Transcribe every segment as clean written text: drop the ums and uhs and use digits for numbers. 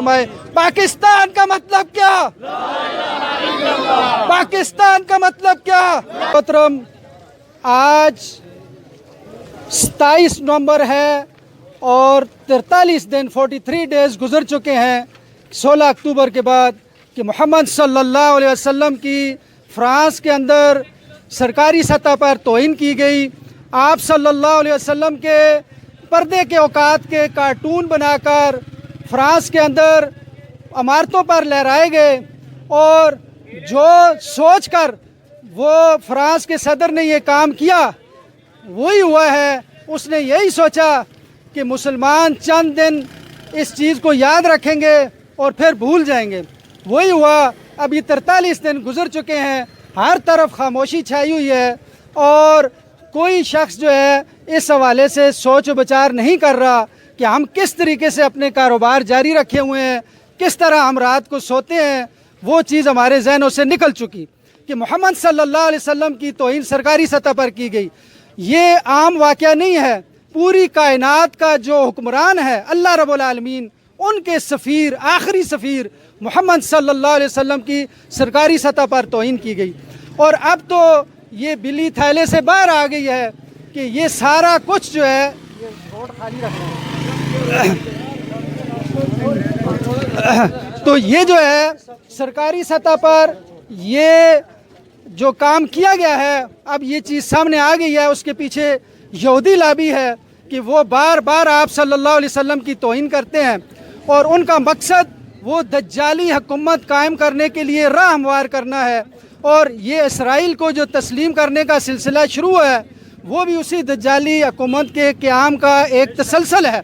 फरमाए। पाकिस्तान का मतलब क्या? पाकिस्तान का मतलब क्या? मोहतरम, आज 27 नवंबर है और 43 दिन 43 डेज़ गुजर चुके हैं 16 अक्टूबर के बाद कि मोहम्मद सल्लल्लाहु अलैहि वसल्लम की फ्रांस के अंदर सरकारी सतह पर तौहीन की गई। आप सल्लल्लाहु अलैहि वसल्लम के पर्दे के औकात के कार्टून बनाकर फ्रांस के अंदर इमारतों पर लहराए गए और जो सोच कर वो फ्रांस के सदर ने ये काम किया वही हुआ है। उसने यही सोचा कि मुसलमान चंद दिन इस चीज़ को याद रखेंगे और फिर भूल जाएंगे। वही हुआ। अभी 43 दिन गुजर चुके हैं, हर तरफ खामोशी छाई हुई है और कोई शख्स जो है इस हवाले से सोच विचार नहीं कर रहा कि हम किस तरीके से अपने कारोबार जारी रखे हुए हैं, किस तरह हम रात को सोते हैं। वो चीज़ हमारे जहनों से निकल चुकी कि मोहम्मद सल्लल्लाहु अलैहि वसल्लम की तौहीन सरकारी सतह पर की गई। ये आम वाक़या नहीं है। पूरी कायनात का जो हुक्मरान है अल्लाह रब्बुल आलमीन, उनके सफ़ीर, आखिरी सफ़ीर मोहम्मद सल्लल्लाहु अलैहि वसल्लम की सरकारी सतह पर तौहीन की गई। और अब तो ये बिल्ली थैले से बाहर आ गई है कि ये सारा कुछ जो है, ये रोड खाली रखना है तो ये जो है सरकारी सतह पर ये जो काम किया गया है, अब ये चीज़ सामने आ गई है। उसके पीछे यहूदी लॉबी है कि वो बार बार आप सल्लल्लाहु अलैहि वसल्लम की तौहीन करते हैं और उनका मकसद वो दज्जाली हुकूमत कायम करने के लिए राह हमवार करना है। और ये इसराइल को जो तस्लीम करने का सिलसिला शुरू है वो भी उसी दज्जाली हुकूमत के क़याम का एक तसलसल है।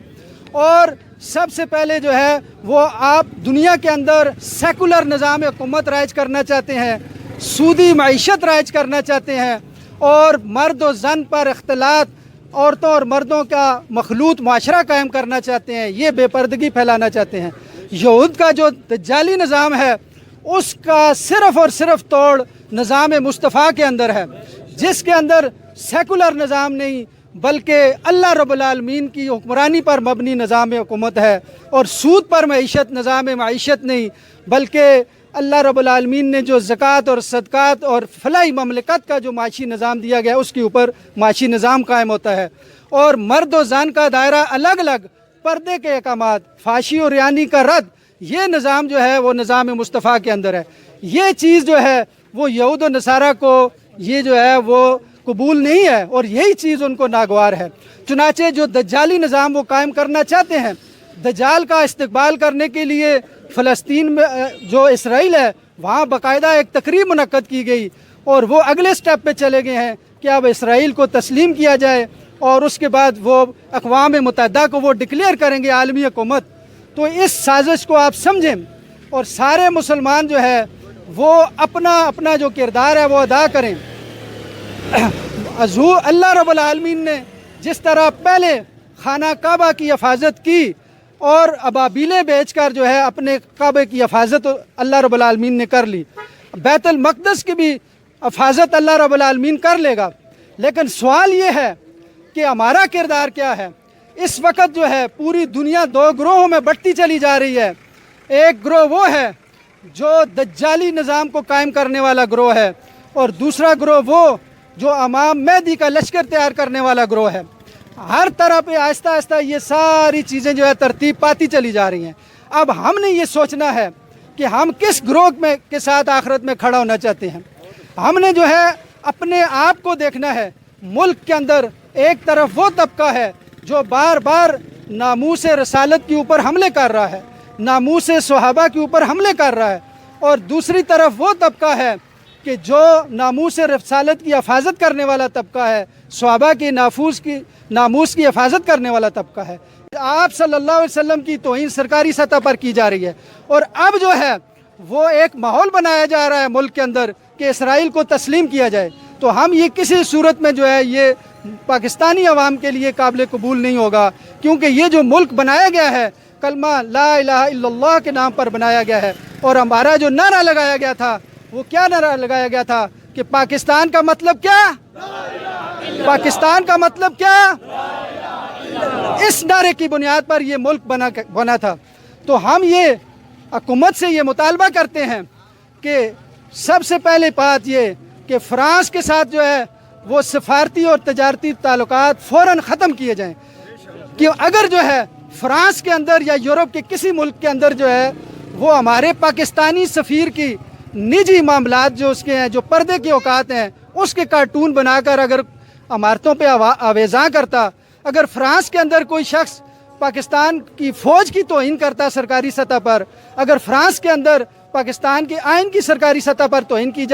और सबसे पहले जो है वो आप दुनिया के अंदर सेकुलर निज़ाम हुकूमत राइज करना चाहते हैं, सूदी मईशत राइज करना चाहते हैं और मर्द और जन पर इख्तिलात, औरतों और मर्दों का मखलूत माशरा कायम करना चाहते हैं। ये बेपर्दगी फैलाना चाहते हैं। यहूद का जो दज्जाली निज़ाम है उसका सिर्फ़ और सिर्फ तोड़ निज़ाम मुस्तफ़ा के अंदर है, जिसके अंदर सेकुलर निज़ाम नहीं बल्कि अल्लाह रब्बुल आलमीन की हुक्मरानी पर मबनी निज़ाम हुकूमत है। और सूद पर मईशत निज़ाम मईशत नहीं बल्कि अल्लाह रब्बुल आलमीन ने जो ज़कात और सदक़ात और फलाही ममलकत का जो माशी निज़ाम दिया गया उसके ऊपर माशी निज़ाम कायम होता है। और मर्द और ज़ान का दायरा अलग अलग, पर्दे के अहकामात, फाशी और यानी का रद्द, ये निज़ाम जो है वो निज़ाम मुस्तफ़ा के अंदर है। ये चीज़ जो है वो यहूद और नसारा को ये जो है वो कबूल नहीं है और यही चीज़ उनको नागवार है। चुनाचे जो दज्जाली निज़ाम वो कायम करना चाहते हैं, दज्जाल का इस्तकबाल करने के लिए फ़लस्तीन में जो इसराइल है वहाँ बाकायदा एक तकरीब मुनक्कद की गई और वो अगले स्टेप पे चले गए हैं कि अब इसराइल को तस्लीम किया जाए और उसके बाद वो अक़वाम मुत्तहिदा को वो डिक्लेयर करेंगे आलमी हुकूमत। तो इस साजिश को आप समझें और सारे मुसलमान जो है वो अपना अपना जो किरदार है वो अदा करें। अल्लाह रब्बुल आलमीन ने जिस तरह पहले खाना काबा की हिफाजत की और अबाबीलें बेचकर जो है अपने काबे की हिफाजत अल्लाह रब्बुल आलमीन ने कर ली, बैतुल मक़दस की भी हिफाजत अल्लाह रब्बुल आलमीन कर लेगा। लेकिन सवाल ये है कि हमारा किरदार क्या है। इस वक्त जो है पूरी दुनिया दो ग्रोहों में बढ़ती चली जा रही है। एक ग्रोह वो है जो दज्जाली निज़ाम को कायम करने वाला ग्रोह है और दूसरा ग्रोह वो जो इमाम मेहदी का लश्कर तैयार करने वाला ग्रोह है। हर तरह पे आहिस्ता आहिस्ता ये सारी चीज़ें जो है तरतीब पाती चली जा रही हैं। अब हमने ये सोचना है कि हम किस ग्रोह में के साथ आखिरत में खड़ा होना चाहते हैं। हमने जो है अपने आप को देखना है। मुल्क के अंदर एक तरफ वो तबका है जो बार बार नामूस रसालत के ऊपर हमले कर रहा है, नामूस सहाबा के ऊपर हमले कर रहा है, और दूसरी तरफ वो तबका है कि जो नामूस रसालत की हिफाजत करने वाला तबका है, सहाबा की नामूस की हिफाजत करने वाला तबका है। आप सल्लल्लाहु अलैहि वसल्लम की तौहीन सरकारी सतह पर की जा रही है और अब जो है वो एक माहौल बनाया जा रहा है मुल्क के अंदर कि इसराइल को तस्लीम किया जाए। तो हम ये किसी सूरत में जो है ये पाकिस्तानी अवाम के लिए काबिल कबूल नहीं होगा, क्योंकि ये जो मुल्क बनाया गया है कलमा ला इलाहा इल्लल्लाह के नाम पर बनाया गया है। और हमारा जो नारा लगाया गया था वो क्या नारा लगाया गया था कि पाकिस्तान का मतलब क्या, पाकिस्तान का मतलब क्या, इस नारे की बुनियाद पर ये मुल्क बना था। तो हम ये حکومت سے یہ مطالبہ کرتے ہیں کہ سب سے پہلے بات یہ کہ فرانس کے ساتھ جو ہے وہ سفارتی اور تجارتی تعلقات فوراً ختم کیے جائیں، کہ اگر جو ہے فرانس کے اندر یا یورپ کے کسی ملک کے اندر جو ہے وہ ہمارے پاکستانی سفیر کی نجی معاملات جو اس کے ہیں، جو پردے کے اوقات ہیں، اس کے کارٹون بنا کر اگر عمارتوں پہ آویزاں کرتا، اگر فرانس کے اندر کوئی شخص پاکستان کی فوج کی توہین کرتا سرکاری سطح پر، اگر فرانس کے اندر پاکستان کے آئین کی سرکاری سطح پر توہین کی